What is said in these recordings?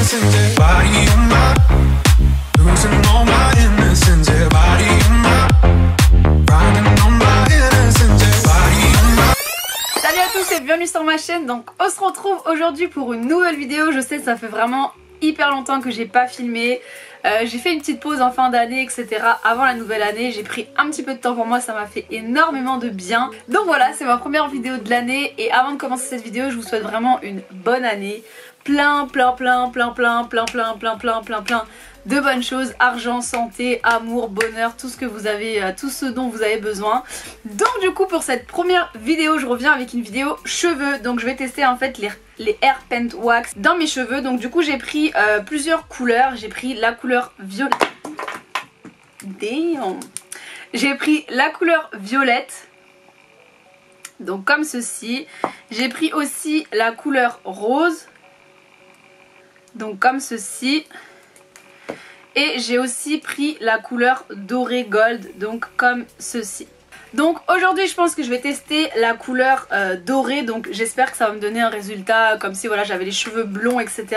innocence, yeah. Body on my, losing all my innocence, yeah. Body on my, riding on my innocence, yeah. Body on my. Salut à tous et bienvenue sur ma chaîne. Donc on se retrouve aujourd'hui pour une nouvelle vidéo. Je sais, ça fait vraiment hyper longtemps que j'ai pas filmé. J'ai fait une petite pause en fin d'année, etc. Avant la nouvelle année, j'ai pris un petit peu de temps pour moi, ça m'a fait énormément de bien. Donc voilà, c'est ma première vidéo de l'année. Et avant de commencer cette vidéo, je vous souhaite vraiment une bonne année. Plein de bonnes choses, argent, santé, amour, bonheur, tout ce que vous avez, tout ce dont vous avez besoin. Donc du coup pour cette première vidéo, je reviens avec une vidéo cheveux. Donc je vais tester en fait les Hair Paint Wax dans mes cheveux. Donc du coup j'ai pris plusieurs couleurs. J'ai pris la couleur violette. Damn. J'ai pris la couleur violette. Donc comme ceci. J'ai pris aussi la couleur rose. Donc comme ceci. Et j'ai aussi pris la couleur doré gold, donc comme ceci. Donc aujourd'hui je pense que je vais tester la couleur dorée, donc j'espère que ça va me donner un résultat comme si voilà j'avais les cheveux blonds, etc.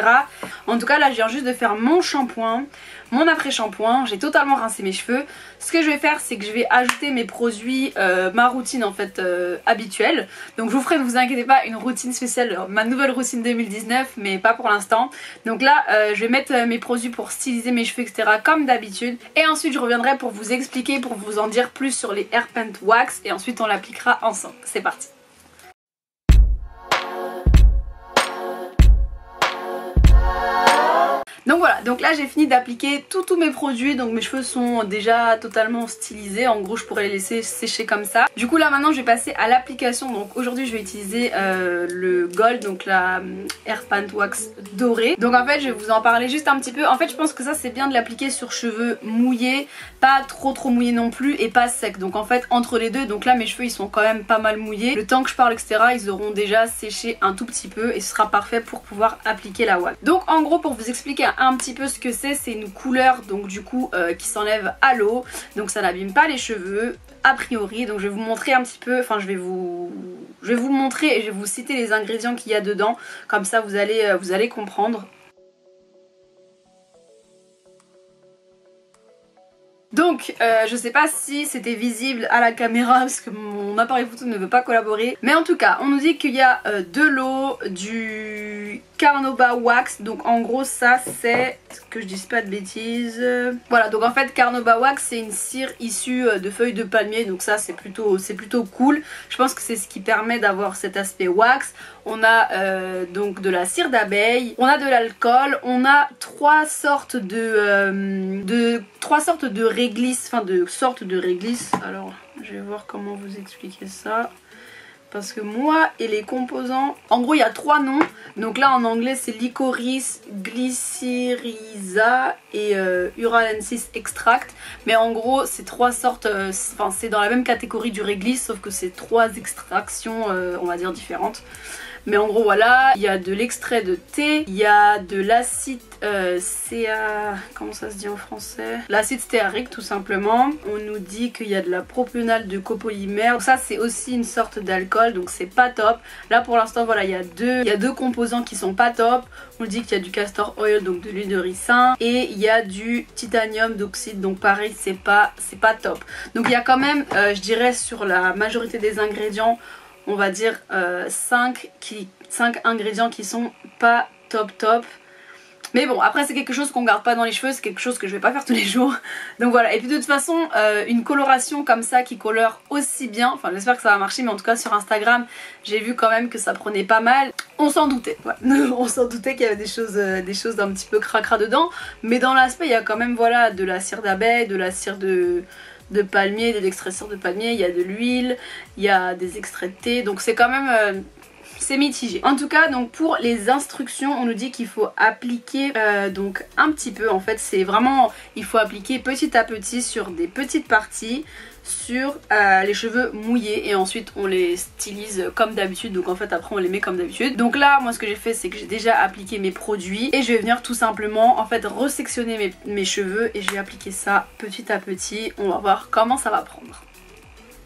En tout cas là je viens juste de faire mon shampoing, mon après shampoing, j'ai totalement rincé mes cheveux. Ce que je vais faire c'est que je vais ajouter mes produits, ma routine en fait habituelle. Donc je vous ferai, ne vous inquiétez pas, une routine spéciale, ma nouvelle routine 2019, mais pas pour l'instant. Donc là je vais mettre mes produits pour styliser mes cheveux, etc. comme d'habitude. Et ensuite je reviendrai pour vous expliquer, pour vous en dire plus sur les Hair Paint Wax et ensuite on l'appliquera ensemble. C'est parti. Donc voilà, donc là j'ai fini d'appliquer tous mes produits, donc mes cheveux sont déjà totalement stylisés, en gros je pourrais les laisser sécher comme ça. Du coup là maintenant je vais passer à l'application, donc aujourd'hui je vais utiliser le Gold, donc la Hair Paint Wax dorée. Donc en fait je vais vous en parler juste un petit peu. En fait je pense que ça c'est bien de l'appliquer sur cheveux mouillés, pas trop mouillés non plus et pas secs. Donc en fait entre les deux, donc là mes cheveux ils sont quand même pas mal mouillés. Le temps que je parle etc ils auront déjà séché un tout petit peu et ce sera parfait pour pouvoir appliquer la wax. Donc en gros pour vous expliquer un petit peu ce que c'est une couleur donc du coup qui s'enlève à l'eau, donc ça n'abîme pas les cheveux a priori. Donc je vais vous montrer un petit peu, enfin je vais vous le montrer et je vais vous citer les ingrédients qu'il y a dedans, comme ça vous allez comprendre. Donc je sais pas si c'était visible à la caméra parce que mon appareil photo ne veut pas collaborer, mais en tout cas on nous dit qu'il y a de l'eau, du Carnauba Wax, donc en gros ça c'est, que je dise pas de bêtises, voilà. Donc en fait Carnauba Wax c'est une cire issue de feuilles de palmier, donc ça c'est plutôt cool. Je pense que c'est ce qui permet d'avoir cet aspect wax. On a donc de la cire d'abeille, on a de l'alcool, on a trois sortes de réglisse, enfin de sortes de réglisse. Alors je vais voir comment vous expliquer ça, parce que moi et les composants, en gros il y a trois noms. Donc là en anglais c'est licorice, glycyrrhiza et uralensis extract. Mais en gros c'est trois sortes, enfin c'est dans la même catégorie du réglisse, sauf que c'est trois extractions on va dire différentes. Mais en gros voilà, il y a de l'extrait de thé, il y a de l'acide comment ça se dit en français, l'acide stéarique tout simplement. On nous dit qu'il y a de la propionate de copolymère, donc ça c'est aussi une sorte d'alcool, donc c'est pas top. Là pour l'instant voilà, il y a deux composants qui sont pas top. On nous dit qu'il y a du castor oil, donc de l'huile de ricin, et il y a du titanium d'oxyde, donc pareil c'est pas top. Donc il y a quand même je dirais sur la majorité des ingrédients, on va dire 5 ingrédients qui sont pas top. Mais bon après c'est quelque chose qu'on garde pas dans les cheveux, c'est quelque chose que je vais pas faire tous les jours. Donc voilà, et puis de toute façon une coloration comme ça qui colore aussi bien, enfin j'espère que ça va marcher, mais en tout cas sur Instagram j'ai vu quand même que ça prenait pas mal. On s'en doutait, ouais. On s'en doutait qu'il y avait des choses d'un petit peu cracra dedans. Mais dans l'aspect il y a quand même voilà de la cire d'abeille, de la cire de palmier, de l'extrait de cire de palmier, il y a de l'huile, il y a des extraits de thé, donc c'est quand même c'est mitigé. En tout cas donc pour les instructions on nous dit qu'il faut appliquer donc un petit peu, en fait c'est vraiment, il faut appliquer petit à petit sur des petites parties sur les cheveux mouillés et ensuite on les stylise comme d'habitude. Donc en fait après on les met comme d'habitude. Donc là moi ce que j'ai fait c'est que j'ai déjà appliqué mes produits et je vais venir tout simplement en fait resectionner mes cheveux et je vais appliquer ça petit à petit. On va voir comment ça va prendre.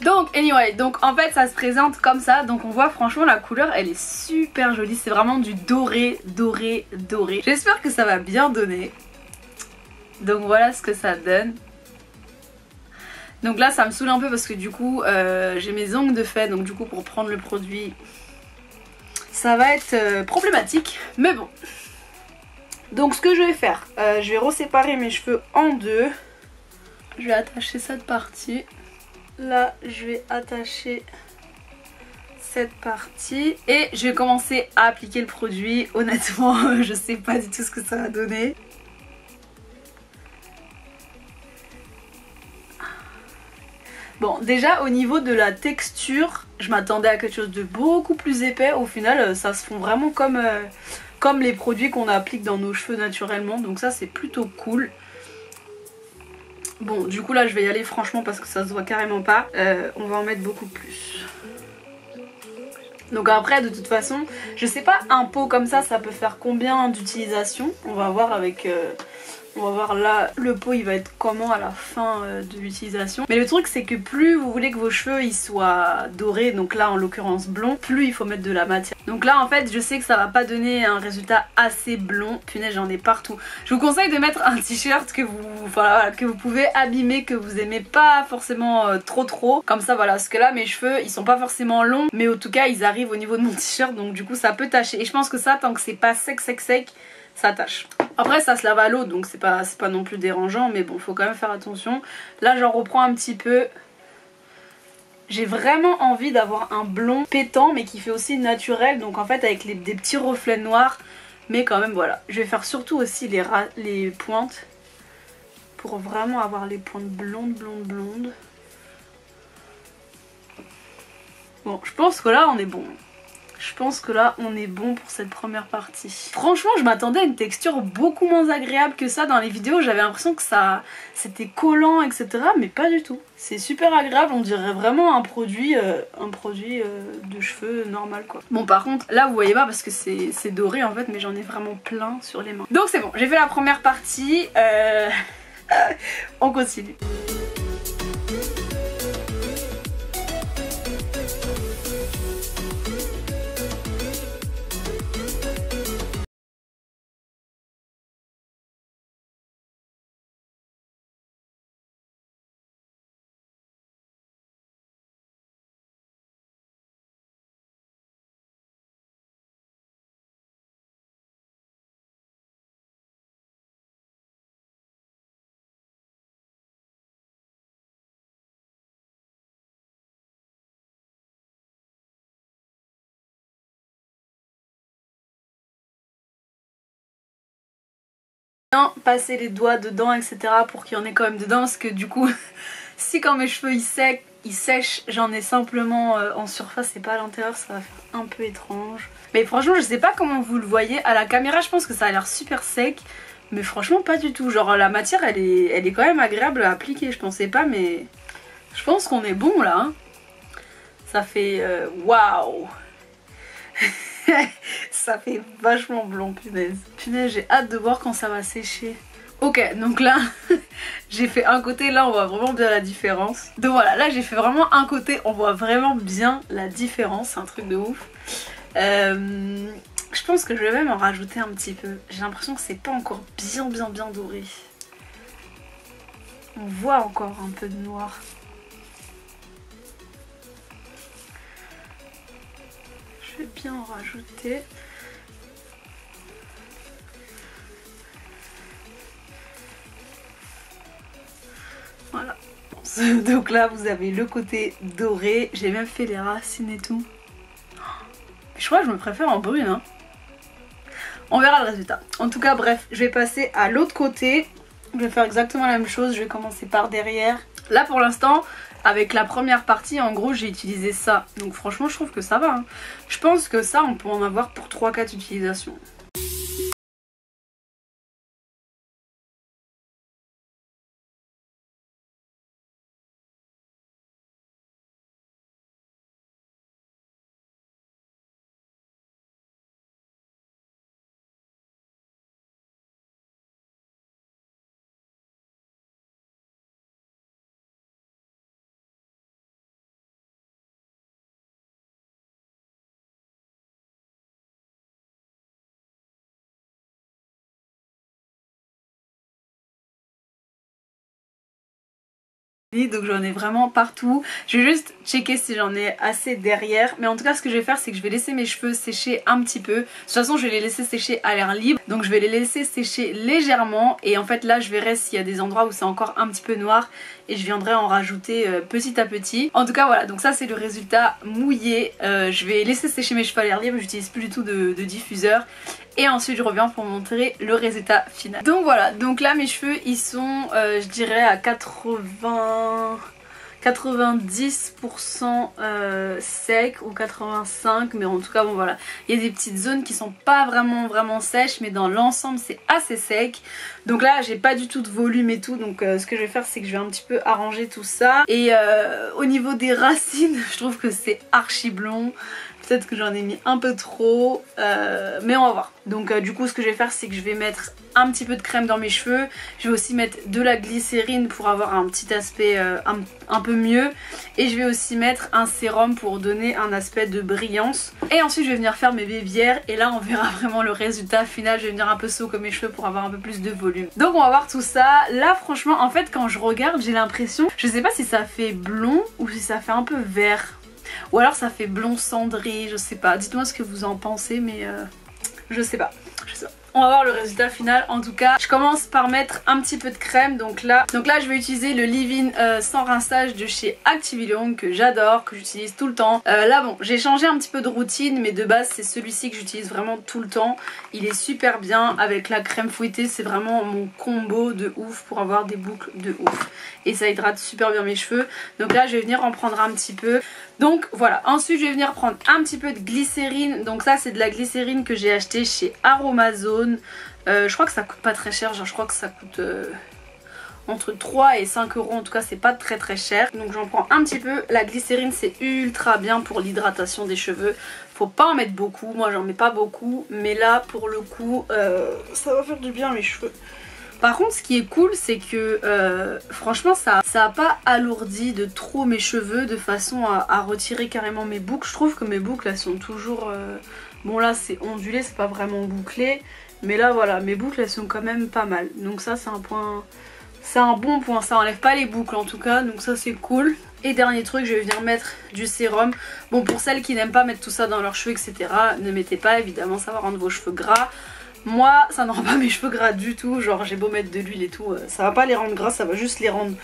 Donc anyway, donc en fait ça se présente comme ça. Donc on voit franchement la couleur elle est super jolie. C'est vraiment du doré, doré, doré. J'espère que ça va bien donner. Donc voilà ce que ça donne. Donc là ça me saoule un peu parce que du coup j'ai mes ongles de fait. Donc du coup pour prendre le produit ça va être problématique. Mais bon. Donc ce que je vais faire, je vais reséparer mes cheveux en deux. Je vais attacher cette partie. Là je vais attacher cette partie. Et je vais commencer à appliquer le produit. Honnêtement je sais pas du tout ce que ça va donner. Bon déjà au niveau de la texture, je m'attendais à quelque chose de beaucoup plus épais. Au final ça se fond vraiment comme les produits qu'on applique dans nos cheveux naturellement. Donc ça c'est plutôt cool. Bon du coup là je vais y aller franchement parce que ça se voit carrément pas. On va en mettre beaucoup plus. Donc après de toute façon je sais pas un pot comme ça peut faire combien d'utilisation. On va voir avec... on va voir là le pot il va être comment à la fin de l'utilisation. Mais le truc c'est que plus vous voulez que vos cheveux ils soient dorés, donc là en l'occurrence blond, plus il faut mettre de la matière. Donc là en fait je sais que ça va pas donner un résultat assez blond. Punaise j'en ai partout. Je vous conseille de mettre un t-shirt que vous pouvez abîmer, que vous aimez pas forcément trop. Comme ça voilà, parce que là mes cheveux ils sont pas forcément longs, mais en tout cas ils arrivent au niveau de mon t-shirt, donc du coup ça peut tacher. Et je pense que ça tant que c'est pas sec ça tâche. Après ça se lave à l'eau donc c'est pas non plus dérangeant, mais bon faut quand même faire attention. Là j'en reprends un petit peu. J'ai vraiment envie d'avoir un blond pétant mais qui fait aussi naturel, donc en fait avec des petits reflets noirs, mais quand même voilà. Je vais faire surtout aussi les pointes pour vraiment avoir les pointes blondes. Bon je pense que là on est bon. Je pense que là on est bon pour cette première partie. Franchement je m'attendais à une texture beaucoup moins agréable que ça. Dans les vidéos j'avais l'impression que c'était collant etc, mais pas du tout. C'est super agréable, on dirait vraiment un produit de cheveux normal quoi. Bon par contre là vous voyez pas parce que c'est doré en fait, mais j'en ai vraiment plein sur les mains. Donc c'est bon, j'ai fait la première partie, on continue. Passer les doigts dedans etc pour qu'il y en ait quand même dedans, parce que du coup si quand mes cheveux ils sèchent j'en ai simplement en surface et pas à l'intérieur, ça va faire un peu étrange. Mais franchement je sais pas comment vous le voyez à la caméra, je pense que ça a l'air super sec, mais franchement pas du tout. Genre la matière elle est quand même agréable à appliquer, je pensais pas, mais je pense qu'on est bon là hein. Ça fait waouh. Ça fait vachement blond, punaise. Punaise, j'ai hâte de voir quand ça va sécher. Ok, donc là, j'ai fait un côté, là on voit vraiment bien la différence. Donc voilà, là j'ai fait vraiment un côté, on voit vraiment bien la différence, c'est un truc de ouf. Je pense que je vais même en rajouter un petit peu. J'ai l'impression que c'est pas encore bien doré. On voit encore un peu de noir. Je vais bien en rajouter. Voilà. Donc là vous avez le côté doré. J'ai même fait les racines et tout. Je crois que je me préfère en brune hein. On verra le résultat. En tout cas bref, je vais passer à l'autre côté. Je vais faire exactement la même chose. Je vais commencer par derrière. Là pour l'instant, avec la première partie, en gros j'ai utilisé ça. Donc franchement je trouve que ça va hein. Je pense que ça on peut en avoir pour 3-4 utilisations. donc j'en ai vraiment partout. Je vais juste checker si j'en ai assez derrière, mais en tout cas ce que je vais faire c'est que je vais laisser mes cheveux sécher un petit peu. De toute façon je vais les laisser sécher à l'air libre, donc je vais les laisser sécher légèrement et en fait là je verrai s'il y a des endroits où c'est encore un petit peu noir et je viendrai en rajouter petit à petit. En tout cas voilà, donc ça c'est le résultat mouillé. Je vais laisser sécher mes cheveux à l'air libre, j'utilise plus du tout de diffuseur. Et ensuite je reviens pour montrer le résultat final. Donc voilà, donc là mes cheveux ils sont je dirais à 90% sec ou 85, mais en tout cas bon voilà, il y a des petites zones qui sont pas vraiment sèches, mais dans l'ensemble c'est assez sec. Donc là j'ai pas du tout de volume et tout, donc ce que je vais faire c'est que je vais un petit peu arranger tout ça. Et au niveau des racines je trouve que c'est archi blond. Peut-être que j'en ai mis un peu trop, mais on va voir. Donc du coup ce que je vais faire c'est que je vais mettre un petit peu de crème dans mes cheveux. Je vais aussi mettre de la glycérine pour avoir un petit aspect un peu mieux. Et je vais aussi mettre un sérum pour donner un aspect de brillance. Et ensuite je vais venir faire mes bébières et là on verra vraiment le résultat final. Je vais venir un peu saucer mes cheveux pour avoir un peu plus de volume. Donc on va voir tout ça. Là franchement en fait quand je regarde j'ai l'impression, je sais pas si ça fait blond ou si ça fait un peu vert. Ou alors ça fait blond cendré, je sais pas. Dites-moi ce que vous en pensez, mais je sais pas. On va voir le résultat final. En tout cas je commence par mettre un petit peu de crème. Donc là je vais utiliser le leave-in sans rinçage de chez Activilium que j'adore, que j'utilise tout le temps. Là bon j'ai changé un petit peu de routine, mais de base c'est celui-ci que j'utilise vraiment tout le temps. Il est super bien avec la crème fouettée, c'est vraiment mon combo de ouf pour avoir des boucles de ouf. Et ça hydrate super bien mes cheveux. Donc là je vais venir en prendre un petit peu. Donc voilà, ensuite je vais venir prendre un petit peu de glycérine. Donc ça c'est de la glycérine que j'ai acheté chez Aromazone. Je crois que ça coûte pas très cher, genre je crois que ça coûte entre 3 et 5 euros, en tout cas c'est pas très cher. Donc j'en prends un petit peu. La glycérine c'est ultra bien pour l'hydratation des cheveux. Faut pas en mettre beaucoup, moi j'en mets pas beaucoup, mais là pour le coup ça va faire du bien à mes cheveux. Par contre ce qui est cool c'est que franchement ça a pas alourdi de trop mes cheveux de façon à retirer carrément mes boucles. Je trouve que mes boucles elles sont toujours... Bon là c'est ondulé, c'est pas vraiment bouclé. Mais là voilà, mes boucles elles sont quand même pas mal. Donc ça c'est un point... C'est un bon point, ça enlève pas les boucles en tout cas. Donc ça c'est cool. Et dernier truc, je vais venir mettre du sérum. Bon pour celles qui n'aiment pas mettre tout ça dans leurs cheveux etc. Ne mettez pas, évidemment ça va rendre vos cheveux gras. Moi ça ne rend pas mes cheveux gras du tout. Genre j'ai beau mettre de l'huile et tout, ça va pas les rendre gras, ça va juste les rendre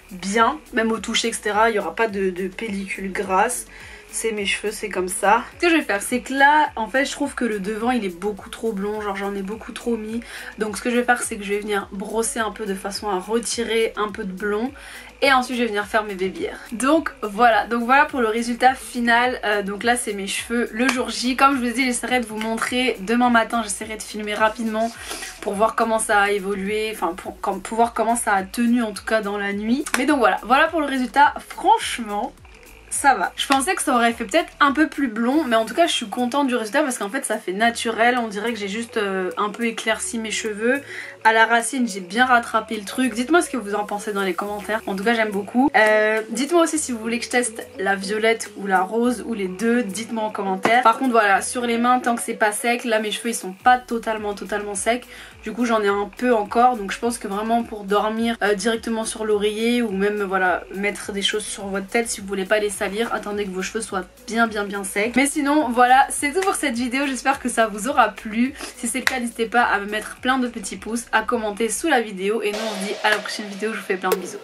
bien. Même au toucher etc. Il n'y aura pas de pellicule grasse. C'est mes cheveux, c'est comme ça. Ce que je vais faire c'est que là en fait je trouve que le devant il est beaucoup trop blond, genre j'en ai beaucoup trop mis. Donc ce que je vais faire c'est que je vais venir brosser un peu de façon à retirer un peu de blond. Et ensuite je vais venir faire mes bébières. Donc voilà pour le résultat final. Donc là c'est mes cheveux le jour J. Comme je vous ai dit j'essaierai de vous montrer demain matin, j'essaierai de filmer rapidement pour voir comment ça a évolué, enfin pour voir comment ça a tenu en tout cas dans la nuit. Mais donc voilà pour le résultat. Franchement ça va. Je pensais que ça aurait fait peut-être un peu plus blond, mais en tout cas je suis contente du résultat parce qu'en fait ça fait naturel. On dirait que j'ai juste un peu éclairci mes cheveux. À la racine j'ai bien rattrapé le truc. Dites-moi ce que vous en pensez dans les commentaires. En tout cas j'aime beaucoup. Dites-moi aussi si vous voulez que je teste la violette ou la rose ou les deux. Dites-moi en commentaire. Par contre voilà, sur les mains tant que c'est pas sec, là mes cheveux ils sont pas totalement secs. Du coup j'en ai un peu encore, donc je pense que vraiment pour dormir directement sur l'oreiller ou même voilà mettre des choses sur votre tête si vous voulez pas les salir, attendez que vos cheveux soient bien secs. Mais sinon voilà, c'est tout pour cette vidéo, j'espère que ça vous aura plu. Si c'est le cas n'hésitez pas à me mettre plein de petits pouces, à commenter sous la vidéo et nous on se dit à la prochaine vidéo, je vous fais plein de bisous.